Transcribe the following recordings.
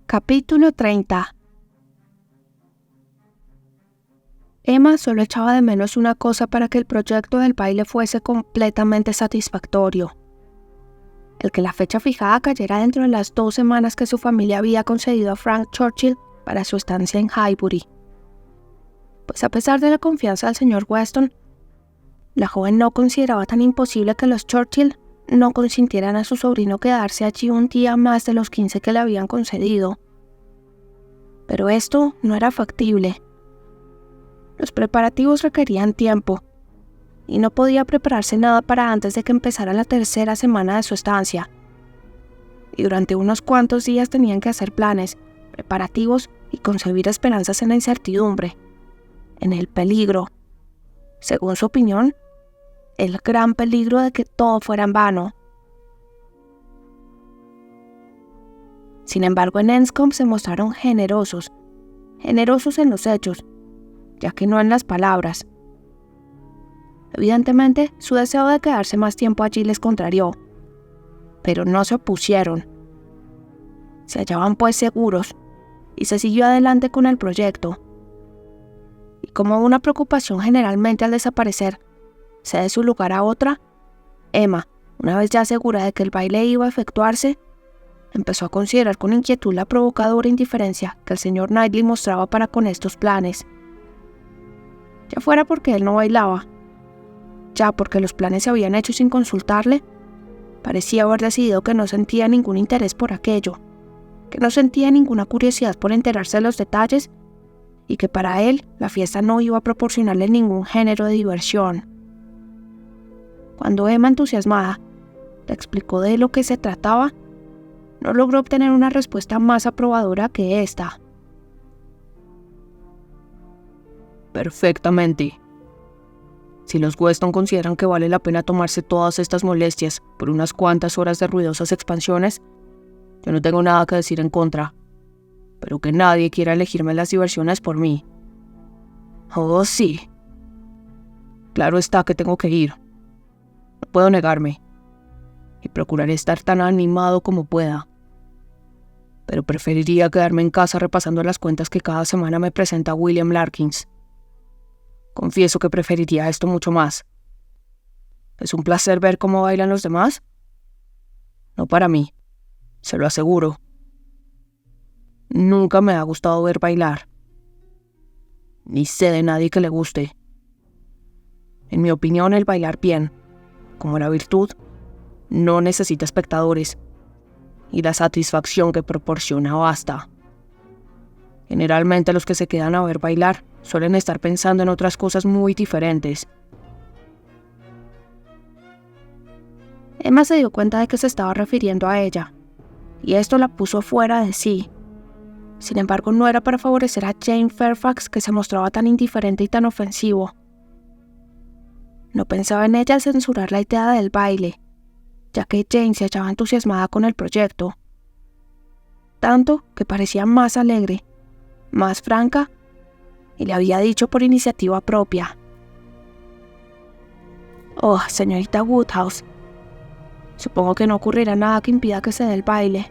Capítulo 30. Emma solo echaba de menos una cosa para que el proyecto del baile fuese completamente satisfactorio: el que la fecha fijada cayera dentro de las 2 semanas que su familia había concedido a Frank Churchill para su estancia en Highbury. Pues a pesar de la confianza del señor Weston, la joven no consideraba tan imposible que los Churchill no consintieran a su sobrino quedarse allí un día más de los 15 que le habían concedido. Pero esto no era factible. Los preparativos requerían tiempo, y no podía prepararse nada para antes de que empezara la 3ª semana de su estancia. Y durante unos cuantos días tenían que hacer planes, preparativos y concebir esperanzas en la incertidumbre, en el peligro, según su opinión, el gran peligro de que todo fuera en vano. Sin embargo, en Enscombe se mostraron generosos en los hechos, ya que no en las palabras. Evidentemente, su deseo de quedarse más tiempo allí les contrarió, pero no se opusieron. Se hallaban pues seguros, y se siguió adelante con el proyecto. Y como una preocupación generalmente al desaparecer cede de su lugar a otra, Emma, una vez ya segura de que el baile iba a efectuarse, empezó a considerar con inquietud la provocadora indiferencia que el señor Knightley mostraba para con estos planes. Ya fuera porque él no bailaba, ya porque los planes se habían hecho sin consultarle, parecía haber decidido que no sentía ningún interés por aquello, que no sentía ninguna curiosidad por enterarse de los detalles, y que para él la fiesta no iba a proporcionarle ningún género de diversión. Cuando Emma, entusiasmada, le explicó de lo que se trataba, no logró obtener una respuesta más aprobadora que esta. Perfectamente. Si los Weston consideran que vale la pena tomarse todas estas molestias por unas cuantas horas de ruidosas expansiones, yo no tengo nada que decir en contra, pero que nadie quiera elegirme las diversiones por mí. Oh, sí. Claro está que tengo que ir. No puedo negarme, y procuraré estar tan animado como pueda. Pero preferiría quedarme en casa repasando las cuentas que cada semana me presenta William Larkins. Confieso que preferiría esto mucho más. ¿Es un placer ver cómo bailan los demás? No para mí, se lo aseguro. Nunca me ha gustado ver bailar. Ni sé de nadie que le guste. En mi opinión, el bailar bien, como la virtud, no necesita espectadores, y la satisfacción que proporciona basta. Generalmente los que se quedan a ver bailar suelen estar pensando en otras cosas muy diferentes. Emma se dio cuenta de que se estaba refiriendo a ella, y esto la puso fuera de sí. Sin embargo, no era para favorecer a Jane Fairfax, que se mostraba tan indiferente y tan ofensivo. No pensaba en ella al censurar la idea del baile, ya que Jane se hallaba entusiasmada con el proyecto, tanto que parecía más alegre, más franca, y le había dicho por iniciativa propia: «Oh, señorita Woodhouse, supongo que no ocurrirá nada que impida que se dé el baile.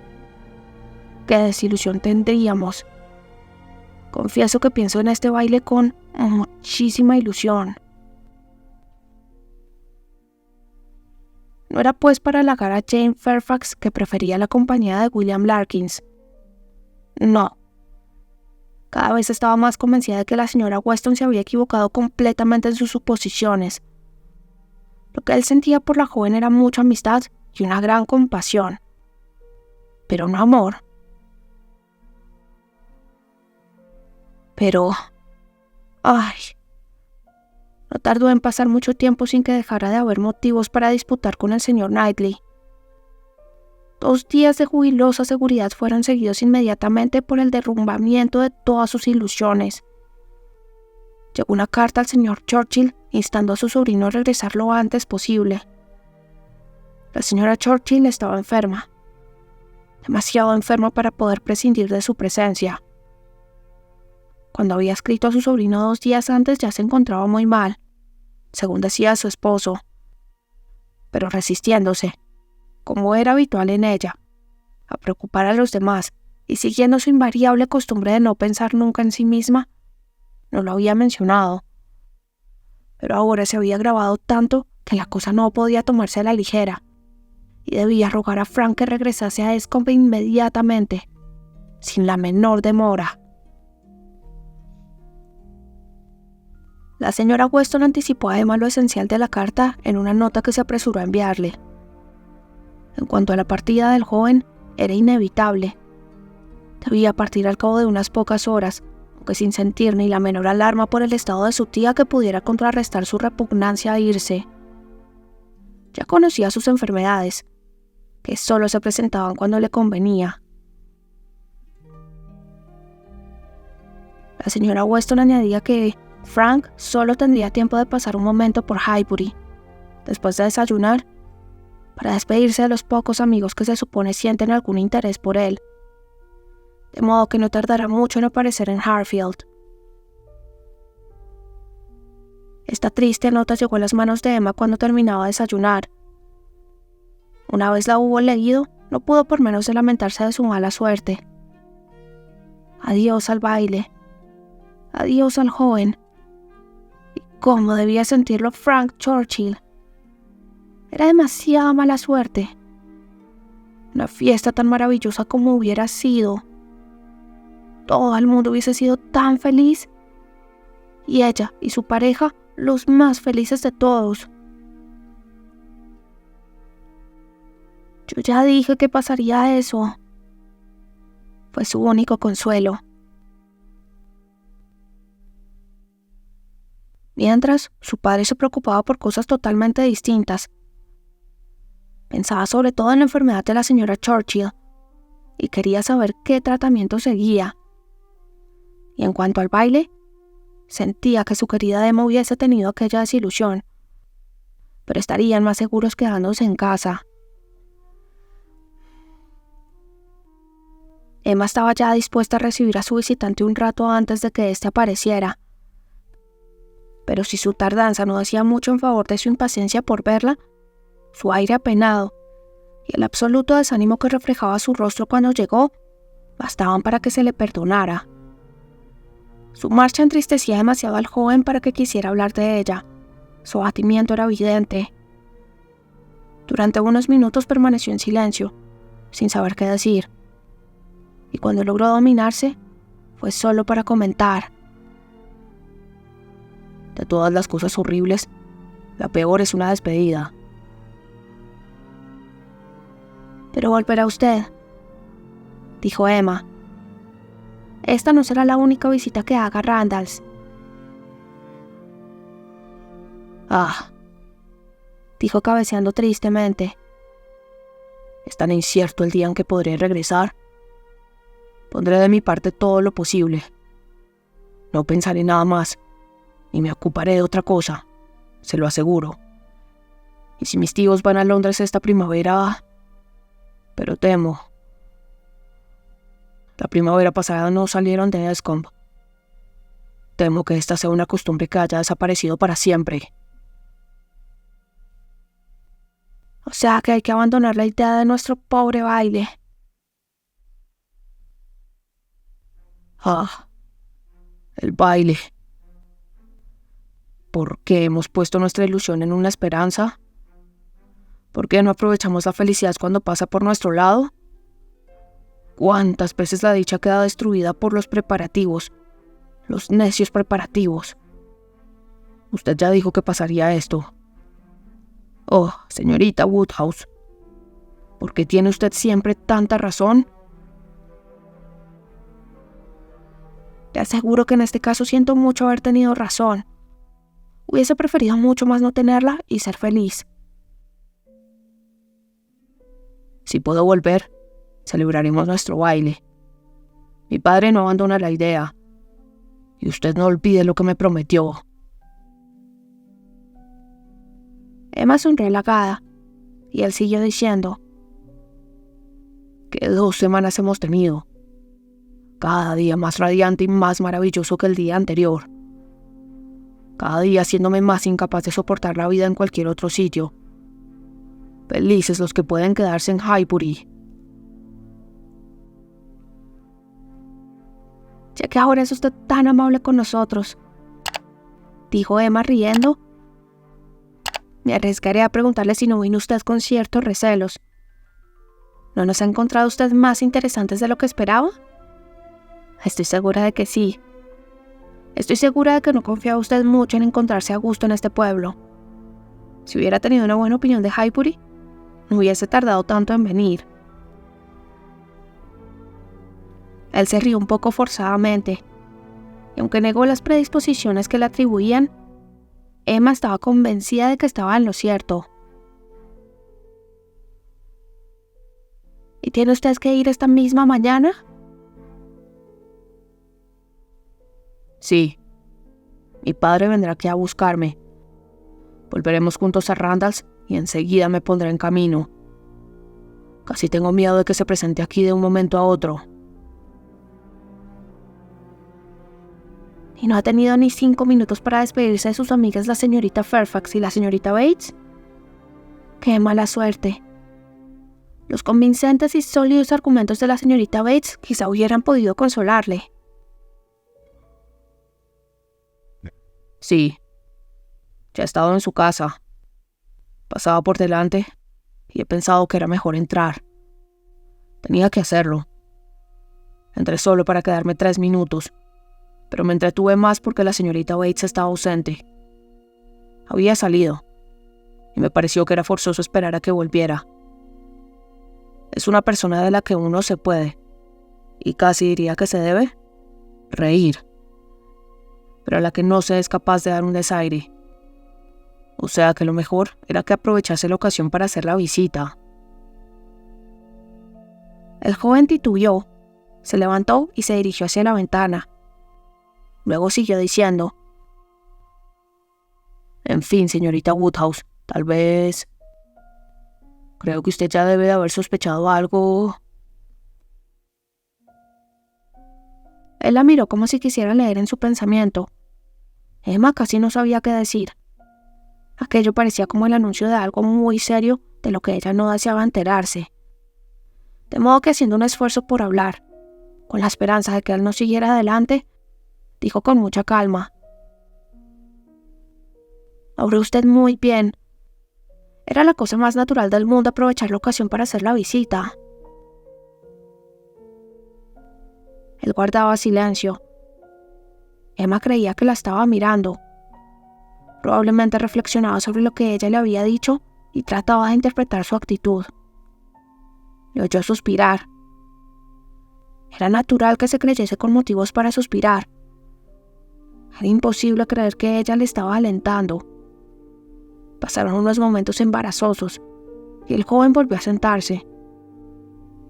¡Qué desilusión tendríamos! Confieso que pienso en este baile con muchísima ilusión». No era pues para halagar a Jane Fairfax, que prefería la compañía de William Larkins. No. Cada vez estaba más convencida de que la señora Weston se había equivocado completamente en sus suposiciones. Lo que él sentía por la joven era mucha amistad y una gran compasión, pero no amor. Pero, no tardó en pasar mucho tiempo sin que dejara de haber motivos para disputar con el señor Knightley. 2 días de jubilosa seguridad fueron seguidos inmediatamente por el derrumbamiento de todas sus ilusiones. Llegó una carta al señor Churchill instando a su sobrino a regresar lo antes posible. La señora Churchill estaba enferma, demasiado enferma para poder prescindir de su presencia. Cuando había escrito a su sobrino 2 días antes, ya se encontraba muy mal, según decía su esposo, pero resistiéndose, como era habitual en ella, a preocupar a los demás y siguiendo su invariable costumbre de no pensar nunca en sí misma, no lo había mencionado. Pero ahora se había agravado tanto que la cosa no podía tomarse a la ligera, y debía rogar a Frank que regresase a Escombe inmediatamente, sin la menor demora. La señora Weston anticipó a Emma lo esencial de la carta en una nota que se apresuró a enviarle. En cuanto a la partida del joven, era inevitable. Debía partir al cabo de unas pocas horas, aunque sin sentir ni la menor alarma por el estado de su tía que pudiera contrarrestar su repugnancia a irse. Ya conocía sus enfermedades, que solo se presentaban cuando le convenía. La señora Weston añadía que Frank solo tendría tiempo de pasar un momento por Highbury, después de desayunar, para despedirse de los pocos amigos que se supone sienten algún interés por él, de modo que no tardará mucho en aparecer en Harfield. Esta triste nota llegó a las manos de Emma cuando terminaba de desayunar. Una vez la hubo leído, no pudo por menos de lamentarse de su mala suerte. Adiós al baile. Adiós al joven. ¿Y cómo debía sentirlo Frank Churchill? Era demasiada mala suerte. Una fiesta tan maravillosa como hubiera sido. Todo el mundo hubiese sido tan feliz. Y ella y su pareja los más felices de todos. Yo ya dije que pasaría eso. Fue su único consuelo. Mientras, su padre se preocupaba por cosas totalmente distintas. Pensaba sobre todo en la enfermedad de la señora Churchill y quería saber qué tratamiento seguía. Y en cuanto al baile, sentía que su querida Emma hubiese tenido aquella desilusión, pero estarían más seguros quedándose en casa. Emma estaba ya dispuesta a recibir a su visitante un rato antes de que éste apareciera. Pero si su tardanza no hacía mucho en favor de su impaciencia por verla, su aire apenado y el absoluto desánimo que reflejaba su rostro cuando llegó, bastaban para que se le perdonara. Su marcha entristecía demasiado al joven para que quisiera hablar de ella. Su abatimiento era evidente. Durante unos minutos permaneció en silencio, sin saber qué decir. Y cuando logró dominarse, fue solo para comentar. De todas las cosas horribles, la peor es una despedida. Pero volverá usted, dijo Emma. Esta no será la única visita que haga Randalls. Ah, dijo cabeceando tristemente. Es tan incierto el día en que podré regresar. Pondré de mi parte todo lo posible. No pensaré nada más, ni me ocuparé de otra cosa, se lo aseguro. Y si mis tíos van a Londres esta primavera... Pero temo. La primavera pasada no salieron de Escombe. Temo que esta sea una costumbre que haya desaparecido para siempre. O sea que hay que abandonar la idea de nuestro pobre baile. Ah, el baile. ¿Por qué hemos puesto nuestra ilusión en una esperanza? ¿Por qué no aprovechamos la felicidad cuando pasa por nuestro lado? ¿Cuántas veces la dicha queda destruida por los preparativos, los necios preparativos? Usted ya dijo que pasaría esto. Oh, señorita Woodhouse, ¿por qué tiene usted siempre tanta razón? Le aseguro que en este caso siento mucho haber tenido razón. Hubiese preferido mucho más no tenerla y ser feliz. Si puedo volver, celebraremos nuestro baile. Mi padre no abandona la idea. Y usted no olvide lo que me prometió. Emma sonrió halagada, y él siguió diciendo: ¿Qué 2 semanas hemos tenido? Cada día más radiante y más maravilloso que el día anterior. Cada día haciéndome más incapaz de soportar la vida en cualquier otro sitio. Felices los que pueden quedarse en Highbury. ya que ahora es usted tan amable con nosotros, dijo Emma riendo. Me arriesgaré a preguntarle si no vino usted con ciertos recelos. ¿No nos ha encontrado usted más interesantes de lo que esperaba? Estoy segura de que sí. Estoy segura de que no confiaba usted mucho en encontrarse a gusto en este pueblo. Si hubiera tenido una buena opinión de Highbury, no hubiese tardado tanto en venir. Él se rió un poco forzadamente, y aunque negó las predisposiciones que le atribuían, Emma estaba convencida de que estaba en lo cierto. ¿Y tiene usted que ir esta misma mañana? Sí. Mi padre vendrá aquí a buscarme. Volveremos juntos a Randalls y enseguida me pondré en camino. Casi tengo miedo de que se presente aquí de un momento a otro. ¿Y no ha tenido ni 5 minutos para despedirse de sus amigas la señorita Fairfax y la señorita Bates? ¡Qué mala suerte! Los convincentes y sólidos argumentos de la señorita Bates quizá hubieran podido consolarle. Sí. Ya he estado en su casa. Pasaba por delante y he pensado que era mejor entrar. Tenía que hacerlo. Entré solo para quedarme 3 minutos, pero me entretuve más porque la señorita Bates estaba ausente. Había salido, y me pareció que era forzoso esperar a que volviera. Es una persona de la que uno se puede, y casi diría que se debe, reír, pero a la que no se es capaz de dar un desaire. O sea que lo mejor era que aprovechase la ocasión para hacer la visita. El joven titubeó, se levantó y se dirigió hacia la ventana. Luego siguió diciendo: En fin, señorita Woodhouse, tal vez... Creo que usted ya debe de haber sospechado algo. Él la miró como si quisiera leer en su pensamiento. Emma casi no sabía qué decir. Aquello parecía como el anuncio de algo muy serio de lo que ella no deseaba enterarse. De modo que, haciendo un esfuerzo por hablar, con la esperanza de que él no siguiera adelante, dijo con mucha calma: Obró usted muy bien. Era la cosa más natural del mundo aprovechar la ocasión para hacer la visita. Él guardaba silencio. Emma creía que la estaba mirando. Probablemente reflexionaba sobre lo que ella le había dicho y trataba de interpretar su actitud. Le oyó suspirar. Era natural que se creyese con motivos para suspirar. Era imposible creer que ella le estaba alentando. Pasaron unos momentos embarazosos y el joven volvió a sentarse.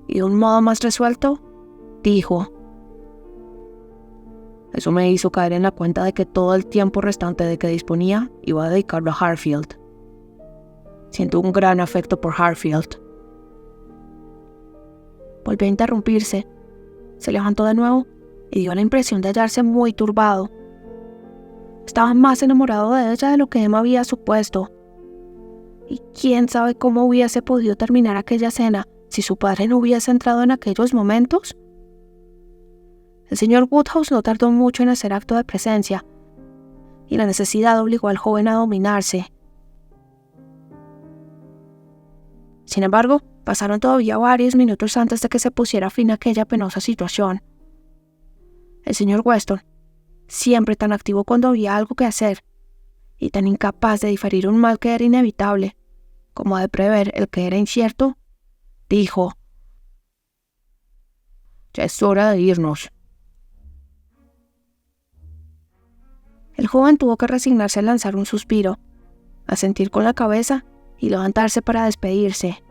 Y de un modo más resuelto, dijo: Eso me hizo caer en la cuenta de que todo el tiempo restante de que disponía iba a dedicarlo a Harfield. Siento un gran afecto por Harfield. Volvió a interrumpirse. Se levantó de nuevo y dio la impresión de hallarse muy turbado. Estaba más enamorado de ella de lo que Emma había supuesto. Y quién sabe cómo hubiese podido terminar aquella cena si su padre no hubiese entrado en aquellos momentos. El señor Woodhouse no tardó mucho en hacer acto de presencia, y la necesidad obligó al joven a dominarse. Sin embargo, pasaron todavía varios minutos antes de que se pusiera fin a aquella penosa situación. El señor Weston, siempre tan activo cuando había algo que hacer, y tan incapaz de diferir un mal que era inevitable, como de prever el que era incierto, dijo: Ya es hora de irnos. El joven tuvo que resignarse a lanzar un suspiro, asentir con la cabeza y levantarse para despedirse.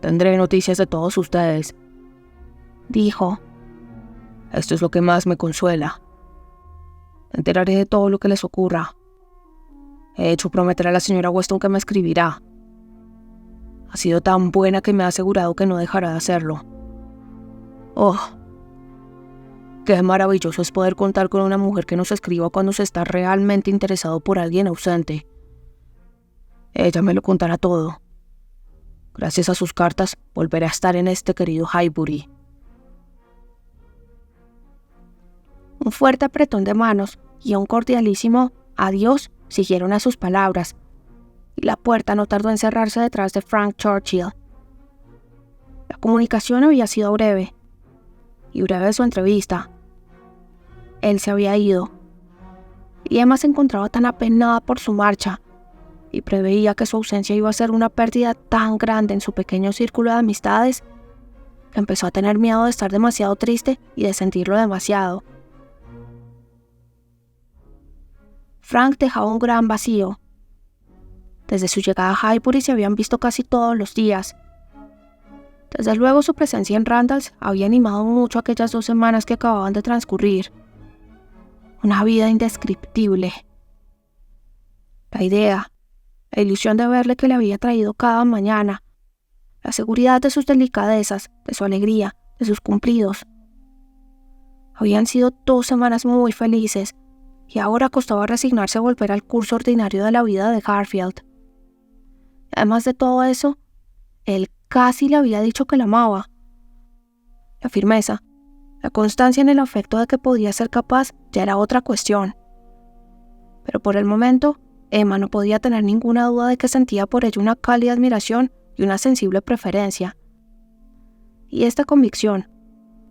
Tendré noticias de todos ustedes, dijo. Esto es lo que más me consuela. Me enteraré de todo lo que les ocurra. He hecho prometer a la señora Weston que me escribirá. Ha sido tan buena que me ha asegurado que no dejará de hacerlo. Oh, qué maravilloso es poder contar con una mujer que nos escriba cuando se está realmente interesado por alguien ausente. Ella me lo contará todo. Gracias a sus cartas, volveré a estar en este querido Highbury. Un fuerte apretón de manos y un cordialísimo adiós siguieron a sus palabras, y la puerta no tardó en cerrarse detrás de Frank Churchill. La comunicación había sido breve, y breve su entrevista. Él se había ido, y Emma se encontraba tan apenada por su marcha, y preveía que su ausencia iba a ser una pérdida tan grande en su pequeño círculo de amistades, que empezó a tener miedo de estar demasiado triste y de sentirlo demasiado. Frank dejaba un gran vacío. Desde su llegada a Highbury se habían visto casi todos los días. Desde luego su presencia en Randalls había animado mucho aquellas 2 semanas que acababan de transcurrir. Una vida indescriptible. La idea, la ilusión de verle que le había traído cada mañana, la seguridad de sus delicadezas, de su alegría, de sus cumplidos. Habían sido 2 semanas muy felices, y ahora costaba resignarse a volver al curso ordinario de la vida de Garfield. Además de todo eso, él casi le había dicho que la amaba. La firmeza, la constancia en el afecto de que podía ser capaz ya era otra cuestión. Pero por el momento, Emma no podía tener ninguna duda de que sentía por ello una cálida admiración y una sensible preferencia. Y esta convicción,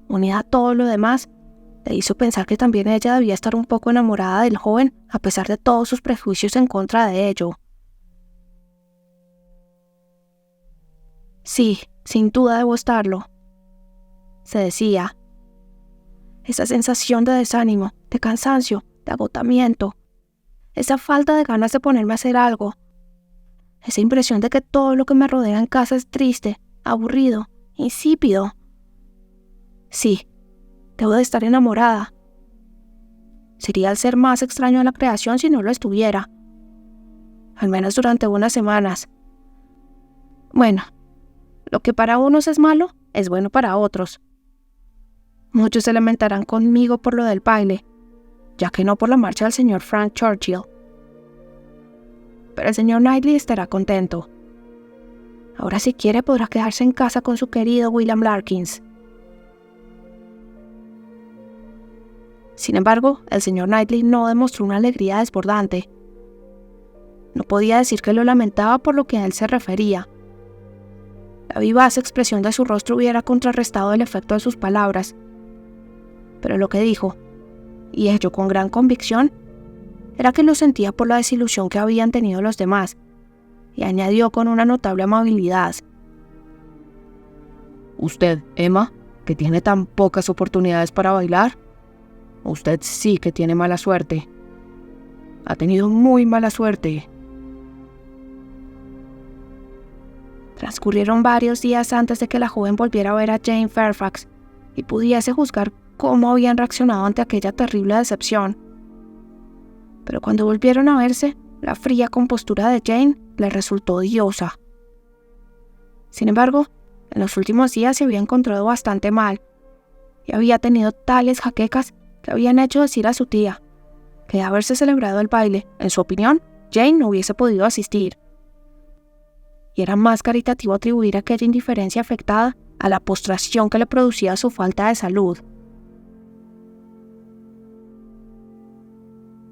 unida a todo lo demás, le hizo pensar que también ella debía estar un poco enamorada del joven a pesar de todos sus prejuicios en contra de ello. Sí, sin duda debo estarlo, se decía. Esa sensación de desánimo, de cansancio, de agotamiento, esa falta de ganas de ponerme a hacer algo, esa impresión de que todo lo que me rodea en casa es triste, aburrido, insípido. Sí, debo de estar enamorada. Sería el ser más extraño de la creación si no lo estuviera. Al menos durante unas semanas. Bueno, lo que para unos es malo, es bueno para otros. Muchos se lamentarán conmigo por lo del baile, ya que no por la marcha del señor Frank Churchill. Pero el señor Knightley estará contento. Ahora si quiere podrá quedarse en casa con su querido William Larkins. Sin embargo, el señor Knightley no demostró una alegría desbordante. No podía decir que lo lamentaba por lo que a él se refería. La vivaz expresión de su rostro hubiera contrarrestado el efecto de sus palabras. Pero lo que dijo, y ello con gran convicción, era que lo sentía por la desilusión que habían tenido los demás, y añadió con una notable amabilidad: Usted, Emma, que tiene tan pocas oportunidades para bailar, usted sí que tiene mala suerte. Ha tenido muy mala suerte. Transcurrieron varios días antes de que la joven volviera a ver a Jane Fairfax y pudiese juzgar cómo habían reaccionado ante aquella terrible decepción. Pero cuando volvieron a verse, la fría compostura de Jane le resultó odiosa. Sin embargo, en los últimos días se había encontrado bastante mal y había tenido tales jaquecas que habían hecho decir a su tía que de haberse celebrado el baile, en su opinión, Jane no hubiese podido asistir. Y era más caritativo atribuir aquella indiferencia afectada a la postración que le producía su falta de salud.